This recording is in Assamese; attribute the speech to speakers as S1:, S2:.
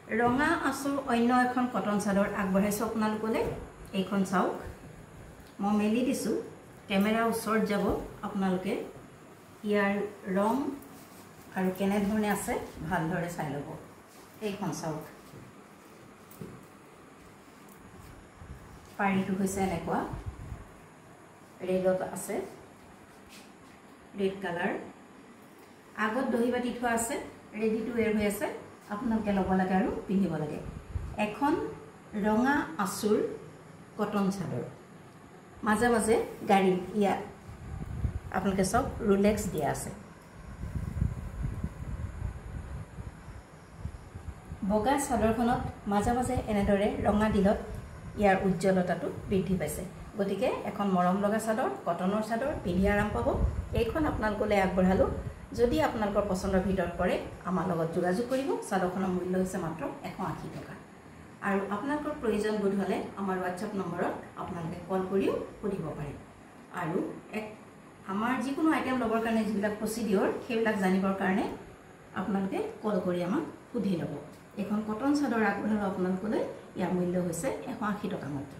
S1: ৰঙা আঁচুৰ অন্য এখন কটন চাদৰ আগবঢ়াইছোঁ আপোনালোকলৈ। এইখন চাওক, মই মেলি দিছোঁ, কেমেৰা ওচৰত যাব, আপোনালোকে ইয়াৰ ৰং আৰু কেনেধৰণে আছে ভালদৰে চাই ল'ব। এইখন চাওক, পাৰীটো হৈছে এনেকুৱা, ৰেডত আছে, ৰেড কালাৰ, আগত দহি বাতি থোৱা আছে, ৰেডি টু ৱেৰ হৈ আছে। আপোনালোকে ল'ব লাগে আৰু পিন্ধিব লাগে। এখন ৰঙা আঁচুৰ কটন চাদৰ, মাজে মাজে গাড়ী, ইয়াত আপোনালোকে চাওক ৰোলেক্স দিয়া আছে। বগা চাদৰখনত মাজে মাজে এনেদৰে ৰঙা দিলত ইয়াৰ উজ্জ্বলতাটো বৃদ্ধি পাইছে। গতিকে এখন মৰম লগা চাদৰ, কটনৰ চাদৰ, পিন্ধি আৰাম পাব। এইখন আপোনালোকলৈ আগবঢ়ালোঁ। যদি আপোনালোকৰ পচন্দৰ ভিতৰত পৰে আমাৰ লগত যোগাযোগ কৰিব। চাদৰখনৰ মূল্য হৈছে মাত্ৰ 180 টকা। আৰু আপোনালোকৰ প্ৰয়োজন বোধ হ'লে আমাৰ হোৱাটছআপ নম্বৰত আপোনালোকে কল কৰিও সুধিব পাৰে। আৰু আমাৰ যিকোনো আইটেম ল'বৰ কাৰণে যিবিলাক প্ৰচিডিঅ'ৰ, সেইবিলাক জানিবৰ কাৰণে আপোনালোকে কল কৰি আমাক সুধি ল'ব। এখন কটন চাদৰ আগবঢ়ালোঁ আপোনালোকলৈ। ইয়াৰ মূল্য হৈছে 180 টকা মাত্ৰ।